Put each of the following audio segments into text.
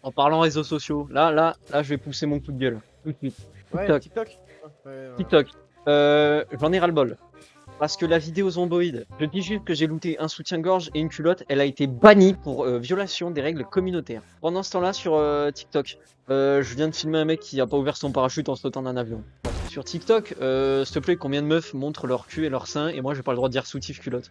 En parlant réseaux sociaux, là, je vais pousser mon coup de gueule. Tout de suite. Ouais, TikTok. TikTok. Ouais, voilà. TikTok. J'en ai ras-le-bol. Parce que la vidéo zomboïde, je dis juste que j'ai looté un soutien-gorge et une culotte, elle a été bannie pour violation des règles communautaires. Pendant ce temps-là, sur TikTok, je viens de filmer un mec qui a pas ouvert son parachute en sautant d'un avion. Sur TikTok, s'il te plaît, combien de meufs montrent leur cul et leur sein et moi j'ai pas le droit de dire soutif culotte.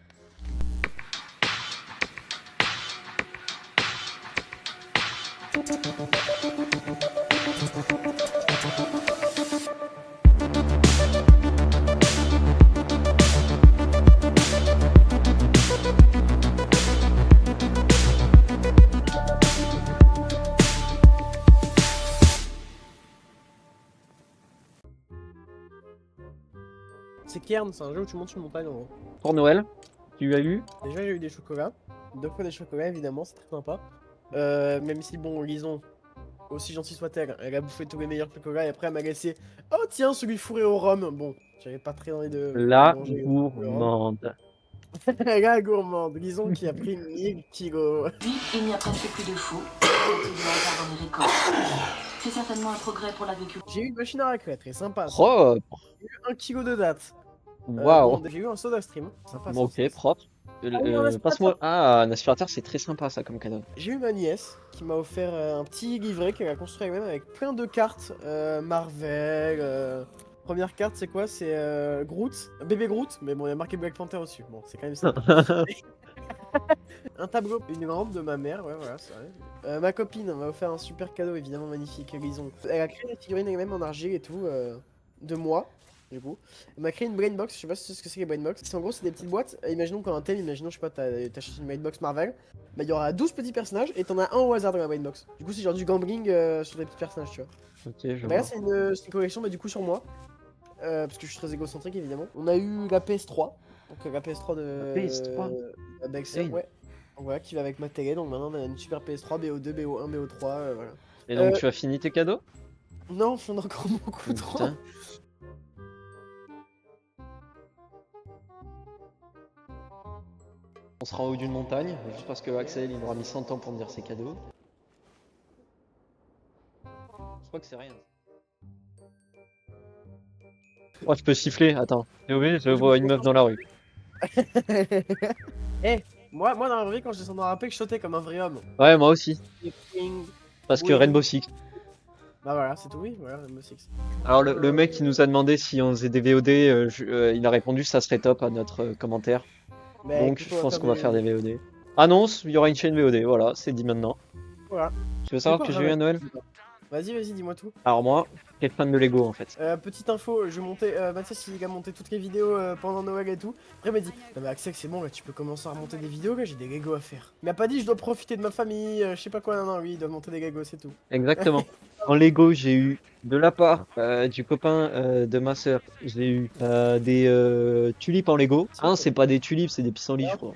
C'est Cairn, c'est un jeu où tu montes sur une montagne en gros. Pour Noël, tu as eu Déjà, j'ai eu des chocolats. 2 fois des chocolats, évidemment, c'est très sympa. Même si, bon, Lison, aussi gentille soit-elle, elle a bouffé tous les meilleurs chocolats et après elle m'a laissé. Oh tiens, celui fourré au rhum. Bon, j'avais pas très envie de la manger le rhum. gourmande. La gourmande, Lison qui a pris 1000 kilos. Puis, il n'y a presque plus de fous. C'est du hasard dans les récoltes. C'est certainement un progrès pour l'agriculture. J'ai eu une machine à raclette, très sympa. Ça. Propre. J'ai eu 1 kilo de dattes. Waouh. Bon, j'ai eu un soda stream. Sympa ça. Ok, propre. oui, un aspirateur. Passe-moi. Ah, un aspirateur, c'est très sympa ça comme cadeau. J'ai eu ma nièce qui m'a offert un petit livret qu'elle a construit elle-même avec plein de cartes Marvel. Première carte, c'est quoi? C'est Groot, bébé Groot, mais bon, il y a marqué Black Panther dessus. Bon, c'est quand même ça. Un tableau, une lampe de ma mère, ouais, voilà, ça arrive. Ma copine m'a offert un super cadeau, évidemment magnifique, Lison. Elle a créé des figurines elle-même en argile et tout, de moi. Du coup, elle m'a créé une brainbox. Je sais pas si tu sais ce que c'est que les brainbox. C'est en gros, c'est des petites boîtes. Imaginons quand un thème, imaginons, je sais pas, t'achètes une brainbox Marvel. Bah, il y aura 12 petits personnages et t'en as un au hasard dans la brainbox. Du coup, c'est genre du gambling sur des petits personnages, tu vois. Ok, je Bah, là, vois. c'est une collection, mais du coup, sur moi. Parce que je suis très égocentrique, évidemment. On a eu la PS3. Donc, la PS3 de. La PS3. La Bexer, Hey. ouais. Donc, voilà, qui va avec ma télé. Donc, maintenant, on a une super PS3, BO2, BO1, BO3. Voilà. Et donc tu as fini tes cadeaux? Non, j'en ai encore beaucoup trop. Putain. On sera en haut d'une montagne, juste parce que Axel il aura mis 100 ans pour me dire ses cadeaux. Je crois que c'est rien. Oh, je peux siffler, attends. T'es obligé, je vois une meuf dans la rue. Eh, moi, dans la vraie vie, quand je descends dans la paix, je sautais comme un vrai homme. Ouais, moi aussi. Ping. Parce que Oui. Rainbow Six. Bah voilà, c'est tout, oui, voilà, Rainbow Six. Alors le mec qui nous a demandé si on faisait des VOD, il a répondu ça serait top à notre commentaire. Bah, Donc écoute, je pense qu'on va faire des VOD. Annonce, il y aura une chaîne VOD, voilà, c'est dit maintenant. Voilà. Tu veux savoir C'est que quoi, j'ai eu à Noël? Vas-y, dis-moi tout. Alors moi, quel fan de Lego en fait. Petite info, je montais, Mathias il a monté toutes les vidéos pendant Noël et tout. Après il m'a dit, non mais Axel c'est bon là, tu peux commencer à remonter des vidéos là, j'ai des Lego à faire. Il m'a pas dit je dois profiter de ma famille, je sais pas quoi, non, lui il doit monter des Lego, c'est tout. Exactement. En Lego, j'ai eu de la part du copain de ma sœur, j'ai eu des tulipes en Lego. Ah non, c'est pas des tulipes, c'est des pissenlits, je crois.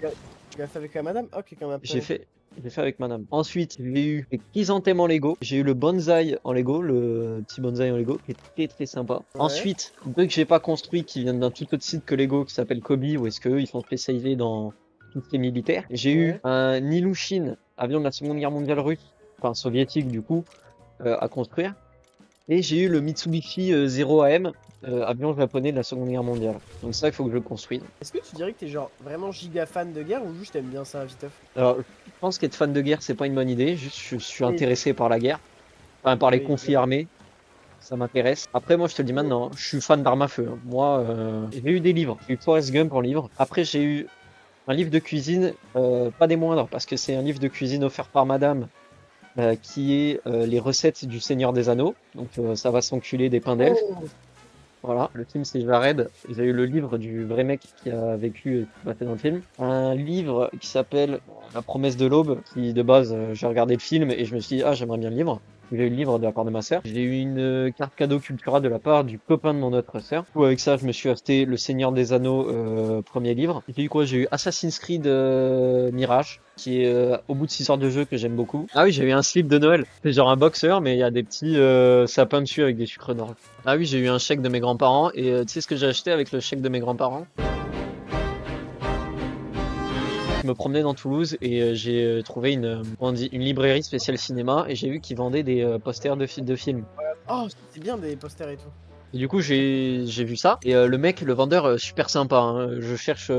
Tu l'as fait avec la madame? Ok, quand même. J'ai fait avec madame. Ensuite, j'ai eu les chrysanthèmes en Lego. J'ai eu le bonsaï en Lego, le petit bonsaï en Lego, qui est très très sympa. Ouais. Ensuite, deux que j'ai pas construit, qui viennent d'un tout autre site que Lego, qui s'appelle Kobe, où est-ce qu'eux, ils sont spécialisés dans tout ce qui est militaire. J'ai eu Ouais. un Ilyushin, avion de la Seconde Guerre mondiale russe, enfin soviétique du coup, à construire. Et j'ai eu le Mitsubishi 0AM, avion japonais de la Seconde Guerre mondiale. Donc ça, il faut que je le construise. Est-ce que tu dirais que t'es genre vraiment giga fan de guerre ou juste t'aimes bien ça viteuf? Alors, je pense qu'être fan de guerre, c'est pas une bonne idée. Juste, je suis Oui. intéressé par la guerre, enfin par les Oui, conflits armés. Ça m'intéresse. Après, moi, je te le dis maintenant, je suis fan d'armes à feu. Hein. Moi, j'ai eu des livres. J'ai eu Forrest Gump en livre. Après, j'ai eu un livre de cuisine, pas des moindres, parce que c'est un livre de cuisine offert par Madame, qui est les recettes du Seigneur des Anneaux. Donc, ça va s'enculer des pains d'elfes. Oh. Voilà, le film c'est Jared. J'ai eu le livre du vrai mec qui a vécu et qui m'a fait dans le film. Un livre qui s'appelle La promesse de l'aube, qui de base j'ai regardé le film et je me suis dit ah j'aimerais bien le livre. J'ai eu le livre de la part de ma sœur. J'ai eu une carte cadeau Cultura de la part du copain de mon autre sœur. Du coup avec ça je me suis acheté Le Seigneur des Anneaux premier livre. J'ai eu quoi? J'ai eu Assassin's Creed Mirage, qui est au bout de 6 heures de jeu que j'aime beaucoup. Ah oui, j'ai eu un slip de Noël. C'est genre un boxeur mais il y a des petits sapins dessus avec des sucres d'orge. Ah oui, j'ai eu un chèque de mes grands-parents et tu sais ce que j'ai acheté avec le chèque de mes grands-parents? je me promenais dans Toulouse et j'ai trouvé comment on dit, une librairie spéciale cinéma et j'ai vu qu'ils vendaient des posters de films. Oh, c'est bien des posters et tout. Et du coup, j'ai vu ça. Et le mec, le vendeur, super sympa, hein. Je cherche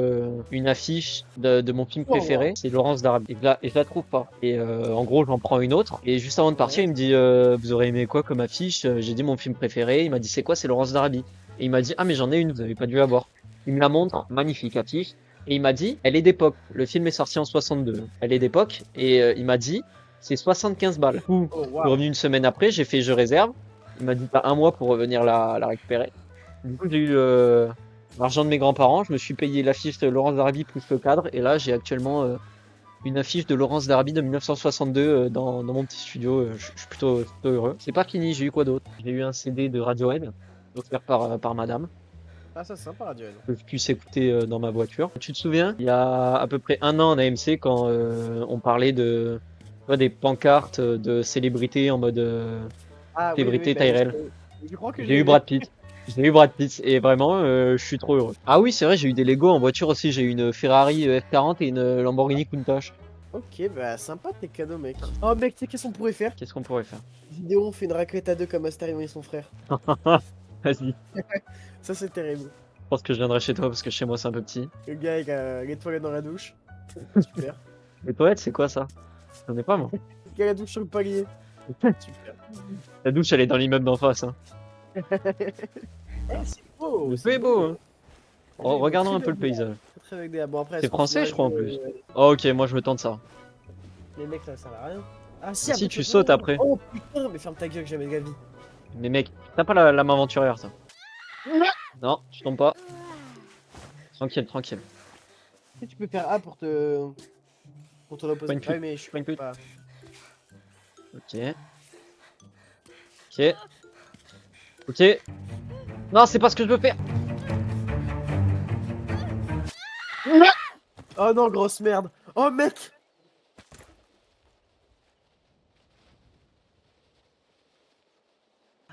une affiche de mon film Oh, préféré, c'est Laurence d'Arabie. Et je la trouve pas. Et en gros, j'en prends une autre. Et juste avant de partir, Ouais. il me dit vous aurez aimé quoi comme affiche? J'ai dit mon film préféré. Il m'a dit c'est quoi? C'est Laurence d'Arabie. Et il m'a dit ah mais j'en ai une, vous avez pas dû la voir. Il me la montre, magnifique affiche. Et il m'a dit elle est d'époque. Le film est sorti en 62. Elle est d'époque. Et il m'a dit c'est 75 balles. Ouh. Oh, Je suis waouh. revenu une semaine après, j'ai fait je réserve. Il m'a dit t'as un mois pour revenir la récupérer. Du coup, j'ai eu l'argent de mes grands-parents. Je me suis payé l'affiche de Laurence d'Arabie plus le cadre. Et là, j'ai actuellement une affiche de Laurence d'Arabie de 1962 dans mon petit studio. Je suis plutôt heureux. C'est pas fini, j'ai eu quoi d'autre? J'ai eu un CD de Radiohead, offert par madame, Ah, ça c'est sympa, Radiohead. que je puisse écouter dans ma voiture. Tu te souviens, il y a à peu près un an en AMC, quand on parlait tu vois, des pancartes de célébrités en mode Ah oui, célébrité bah, Tyrell. je crois que J'ai eu Brad Pitt. J'ai eu Brad Pitt et vraiment, je suis trop heureux. Ah oui, c'est vrai, j'ai eu des Lego en voiture aussi. J'ai eu une Ferrari F40 et une Lamborghini Countach. Ok, bah sympa tes cadeaux, mec. Oh, mec, tu sais qu'est-ce qu'on pourrait faire? Qu'est-ce qu'on pourrait faire? Vidéo, on fait une raclette à deux comme Astarion et son frère. Vas-y. Ça, c'est terrible. Je pense que je viendrai chez toi parce que chez moi c'est un peu petit. Le gars avec les toilettes dans la douche. Super. Les toilettes, c'est quoi ça? J'en ai pas moi. Le gars à la douche sur le palier. Super. La douche, elle est dans l'immeuble d'en face. Hein. Eh, c'est beau. C'est beau, hein. Oh, Regardons un peu le paysage. Très agréable. Bon, après, C'est est-ce qu'on français, fait je crois, en un jeu, plus. Oh, ok, moi je me tente ça. Les mecs, ça sert à rien. Ah, Si, après, tu sautes après. Oh putain, mais ferme ta gueule, jamais de la vie. Mais mec, t'as pas la main aventurière, ça. Non, je tombe pas. Tranquille, tranquille. Est-ce que tu peux faire A pour te. Pour te reposer? Point Ouais, mais je suis point pas. Ok. Ok. Ok. Non, c'est pas ce que je veux faire. Oh non, grosse merde. Oh mec.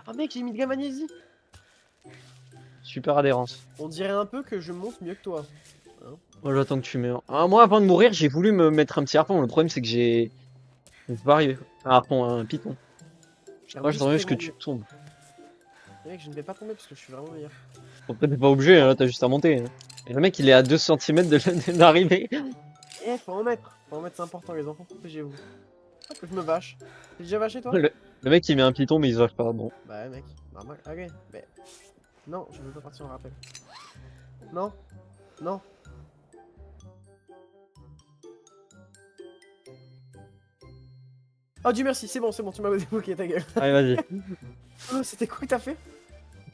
Oh mec, j'ai mis de la magnésie. Super adhérence. On dirait un peu que je monte mieux que toi. Moi, j'attends que tu meurs. Ah, moi, avant de mourir, j'ai voulu me mettre un petit harpon. Le problème, c'est que j'ai pas arrivé. Un harpon, un python. Moi, j'attendais juste que tu tombes. Mec, je ne vais pas tomber parce que je suis vraiment meilleur. Bon, peut-être t'es pas obligé, hein, là, t'as juste à monter. Hein. Et le mec, il est à 2 cm d'arriver. Eh, faut en mettre. Faut en mettre, c'est important, les enfants. Protégez-vous. Hop, je me vache. T'es déjà vaché, toi? Le mec, il met un python, mais il se vache pas. Bon. Bah ouais, mec. Normal. Ok, mais. Non, je veux pas partir en rappel. Non. Non. Oh, Dieu merci, c'est bon, tu m'as débloqué ta gueule. Allez, vas-y. Oh, c'était quoi que t'as fait?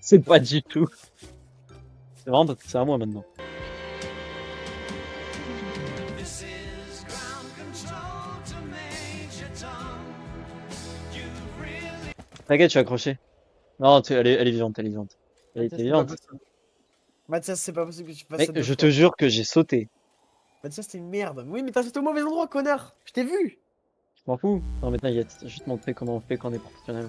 C'est pas du tout. C'est vraiment, c'est à moi maintenant. T'inquiète, je suis accroché. Non, elle est vivante, elle est vivante. Elle était vivante. Mathias, c'est pas possible que tu fasses ça Mec, deux je fois. te jure que j'ai sauté. Mathias, t'es une merde. Oui, mais t'as sauté au mauvais endroit, connard. Je t'ai vu. Je m'en fous. Non, mais t'inquiète, je vais juste te montrer comment on fait quand on est professionnel.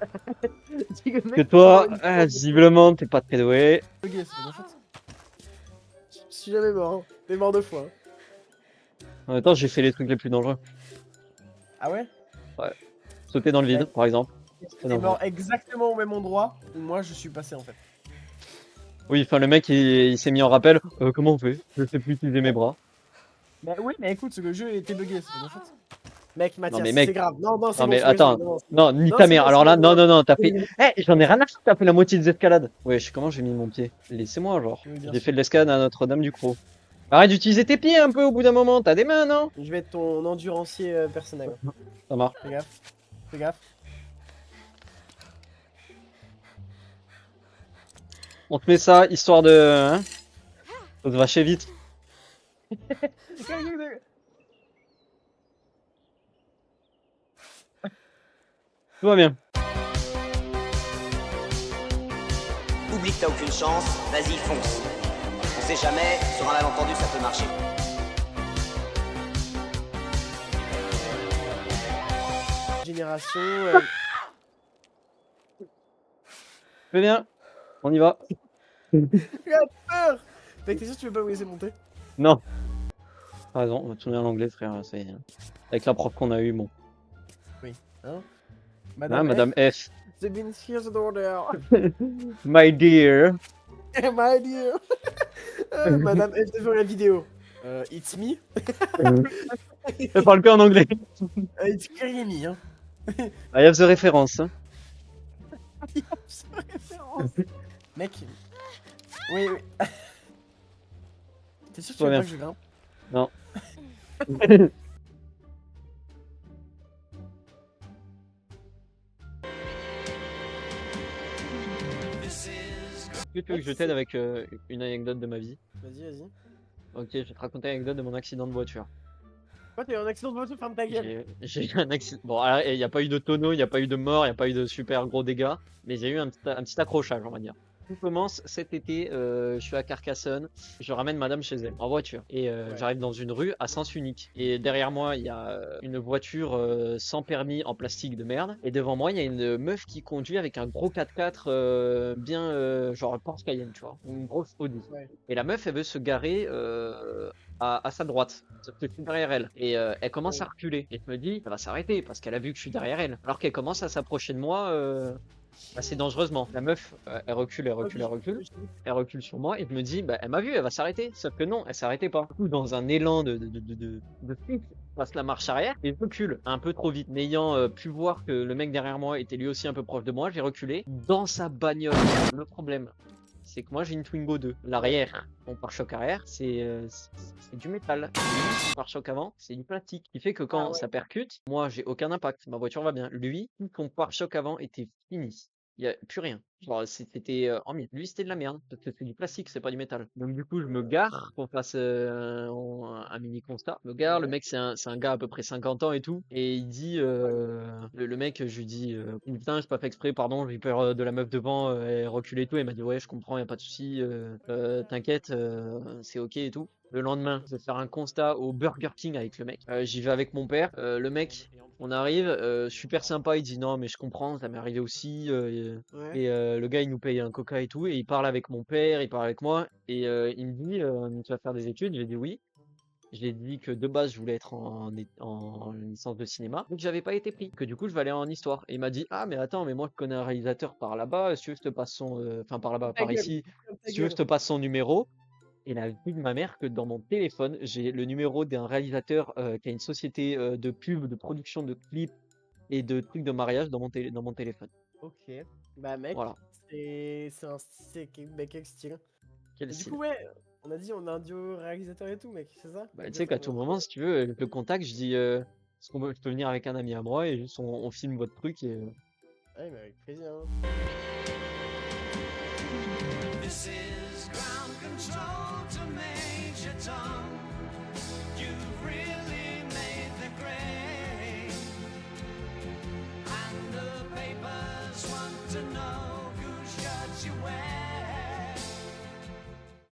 Parce que toi, visiblement, t'es pas très doué. Ok, c'est bien fait. Je suis jamais mort. Hein. T'es mort deux fois. Hein. En même temps, j'ai fait les trucs les plus dangereux. Ah ouais? Sauter dans le vide, Ouais. par exemple. T'es mort exactement au même endroit où moi je suis passé en fait. Oui, enfin, le mec, il s'est mis en rappel. Comment on fait? Je sais plus utiliser mes bras. Bah oui, mais écoute, le jeu était bugué, c'est bien fait. Mec, Mathias, mais mec- c'est grave. Non, c'est Non, bon, mais c'est bon, attends. non, Non, ni Non, ta c'est mère. bon, Alors c'est là, bon. non, t'as fait. Eh, j'en ai rien à foutre, t'as fait la moitié des escalades. Wesh, comment j'ai mis mon pied? Laissez-moi, genre. Oui, bien J'ai sûr. fait de l'escalade à Notre-Dame du Croc. Arrête d'utiliser tes pieds un peu au bout d'un moment. T'as des mains, non? Je vais être ton endurancier personnel. Ça marche. Fais gaffe. Fais gaffe. On te met ça, histoire de. Hein? Faut se vacher vite. Tout va bien. Oublie que t'as aucune chance, vas-y fonce. On sait jamais, sur un malentendu ça peut marcher. Génération. Très bien. On y va. Peur. Mec, t'es sûr que tu veux pas me laisser monter? Non. T'as raison, on va tourner en anglais, frère. C'est... Avec la prof qu'on a eue, bon. Hein? Ah, Madame F. The beans here's the door there. My dear. My dear. Madame F devant la vidéo. It's me. Elle parle que en anglais. It's Karimi, hein. I have the référence. Hein. Mec. Oui, oui. T'es sûr que tu Tout veux va pas que je grimpe? Non. Tu veux que je t'aide avec une anecdote de ma vie? Vas-y, vas-y. Ok, je vais te raconter l'anecdote de mon accident de voiture. Quoi, t'as eu un accident de voiture, ferme ta gueule. J'ai eu un accident. Bon, il n'y a pas eu de tonneau, il n'y a pas eu de mort, il n'y a pas eu de super gros dégâts, mais j'ai eu un petit accrochage, on va dire. Tout commence cet été, je suis à Carcassonne, je ramène madame chez elle en voiture et j'arrive dans une rue à sens unique et derrière moi il y a une voiture sans permis en plastique de merde et devant moi il y a une meuf qui conduit avec un gros 4x4 bien genre Porsche Cayenne, tu vois, une grosse Audi. Ouais. Et la meuf elle veut se garer à sa droite, sauf que je suis derrière elle et elle commence à reculer et je me dis elle va s'arrêter parce qu'elle a vu que je suis derrière elle alors qu'elle commence à s'approcher de moi assez dangereusement. La meuf, elle recule, elle recule sur moi et je me dis, bah elle m'a vu, elle va s'arrêter. Sauf que non, elle s'arrêtait pas. Du coup, dans un élan de fuite, je passe la marche arrière et je recule un peu trop vite. N'ayant pu voir que le mec derrière moi était lui aussi un peu proche de moi, j'ai reculé dans sa bagnole. Le problème, c'est que moi j'ai une Twingo 2. L'arrière, mon pare-choc arrière, c'est du métal. Lui, son pare-choc avant, c'est du plastique. Ce qui fait que quand ça percute, moi j'ai aucun impact. Ma voiture va bien. Lui, son pare-choc avant était fini. Il n'y a plus rien. Genre c'était en miettes. Lui c'était de la merde. Parce que c'est du plastique, c'est pas du métal. Donc du coup je me gare pour faire un mini constat. Je me gare, le mec c'est un gars à peu près 50 ans et tout. Et il dit, le mec, je lui dis, putain j'ai pas fait exprès, pardon, j'ai eu peur de la meuf devant, elle recule et tout. Il m'a dit ouais je comprends, y a pas de souci, t'inquiète, c'est ok et tout. Le lendemain, je vais faire un constat au Burger King avec le mec. J'y vais avec mon père. Le mec, on arrive, super sympa, il dit non mais je comprends, ça m'est arrivé aussi. Ouais. Et le gars il nous paye un coca et tout, et il parle avec mon père, il parle avec moi, et il me dit tu vas faire des études? Je lui ai dit oui. Je lui ai dit que de base je voulais être en licence de cinéma, donc j'avais pas été pris, que du coup je vais aller en histoire. Et il m'a dit ah mais attends, mais moi je connais un réalisateur par là-bas, si tu veux je te passe son, enfin par là-bas, Ta par gueule. ici, Ferme ta si tu veux je gueule. te passe son numéro. Et la vie de ma mère que dans mon téléphone, j'ai le numéro d'un réalisateur qui a une société de pub, de production de clips et de trucs de mariage dans mon téléphone. Ok. Bah mec, Voilà, quel style. quel Et du style. coup ouais, on a dit on a un duo réalisateur et tout mec, c'est ça? Bah, tu sais qu'à tout moment, si tu veux, le contact, je dis est-ce qu'on je peux venir avec un ami à moi et juste on filme votre truc et Ouais mais avec plaisir. Hein.